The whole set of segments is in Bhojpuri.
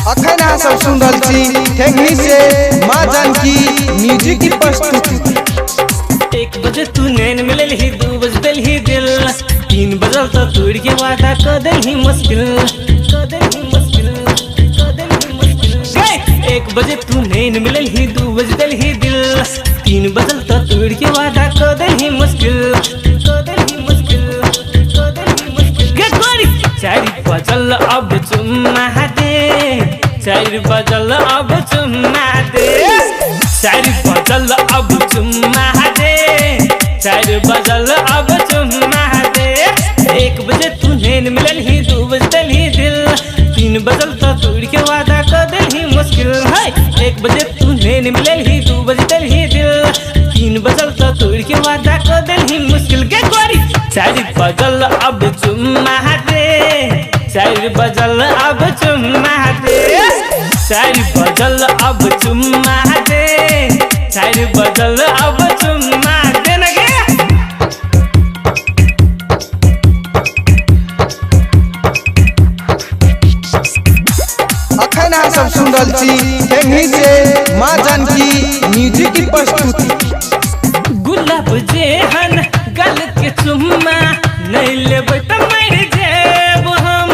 अखन अहाँ सब सुन रहल छी ठेंगनी से माँ जानकी म्यूजिक की प्रस्तुति। 1 बजे तू नैन मिलल ही, 2 बजे दिल ही दिल, 3 बजल तो तोड़ के वादा कर दिल ही मुश्किल, कर दिल ही मुश्किल, कर दिल ही मुश्किल। 1 बजे तू नैन मिलल ही, 2 बजे दिल ही दिल, 3 बजल तो तोड़ के वादा कर दिल ही मुश्किल, कर दिल ही मुश्किल, कर दिल ही मुश्किल। 4 बजल अब चुम्मा दे, 4 बजल अब चुम्मा दे, 4 बजल अब चुम्मा दे, 4 बजल अब चुम्मा दे। 1 बजे तू नैन मिलल ही, 2 बजे दिल ही दिल, 3 बजल तो तोड़ के वादा कर दिल ही मुश्किल है। 1 बजे तू नैन मिलल ही, 2 बजे दिल ही दिल, 3 बजल तो तोड़ के वादा कर दिल ही मुश्किल। के गोरी 4 बजल अब चुम्मा दे, 4 बजल अब चुम्मा दे, 4 बजल अब चुम्मा दे, 4 बजल अब चुम्मा दे न गे। अखन अहाँ सब सुन रहल छी ठेंगनी से माँ जानकी म्यूजिक की प्रस्तुति। गुलाब जेहन गल के चुम्मा नहीं लेबै त मर जेब हम,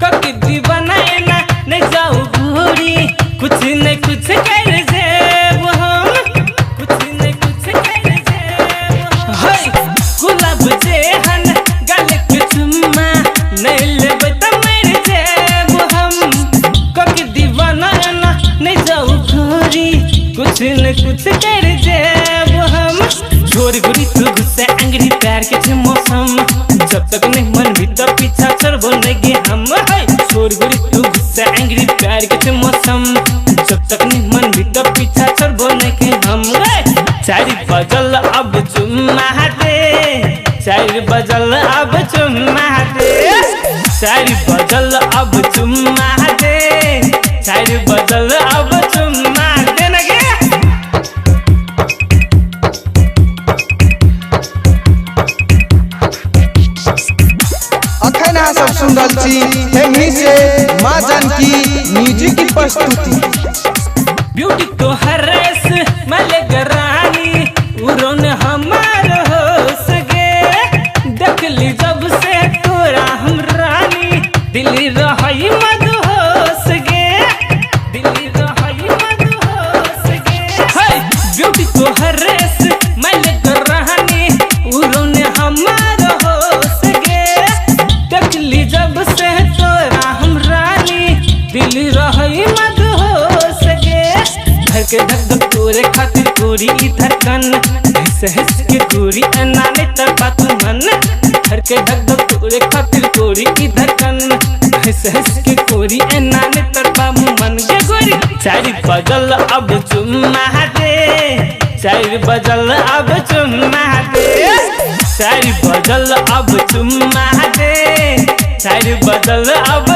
कभी दीवाना ना नहीं जाऊ घूरी, कुछ नहीं कुछ कर जेब हम, कुछ नहीं कुछ कर जेब हम। गुलाब जेहन गल के चुम्मा नहीं लेबै त मर जेब हम, कभी दीवाना ना नहीं जाऊ घूरी, कुछ न कुछ कर जेब हम। छोरी गोरी तू गुस्से अंगड़ी प्यार के छे मौसम, जब तक नहीं मन भीतर पीछा चढ़बो नहीं गे हम। छोरी गोरी तू गुस्से अंगड़ी प्यार के छे मौसम, जब तक नहीं मन भीतर पीछा चढ़बो नहीं गे हम। 4 बजल अब चुम्मा दे, 4 बजल अब चुम्मा दे, 4 बजल अब चुम्मा दे, 4 बजल अब चुम्मा दे न गे। अखन अहाँ सब सुन रहल छी ठेंगनी से माँ जानकी म्यूजिक की प्रस्तुति। ब्यूटी तो हरेस मलिक रानी उरोन हमार हो सके, देख ली जब से तोरा हम रानी, दिल्ली रही मद हो सके, दिल्ली रही मद हो सके। ब्यूटी तो हरेस मलिक रानी उरोन हमार हो सके, देख ली जब से तोरा हम रानी, दिल्ली रही मद हो सके। घर के धक धक तोरे खातिर गोरी ई धड़कन, हंस के गोरी अनाने तरपा तू मन। घर के धक धक तोरे खातिर गोरी ई धड़कन, हंस के गोरी अनाने तरपा मन के गोरी। 4 बजल अब चुम्मा दे, 4 बजल अब चुम्मा दे, 4 बजल अब चुम्मा दे, 4 बजल अब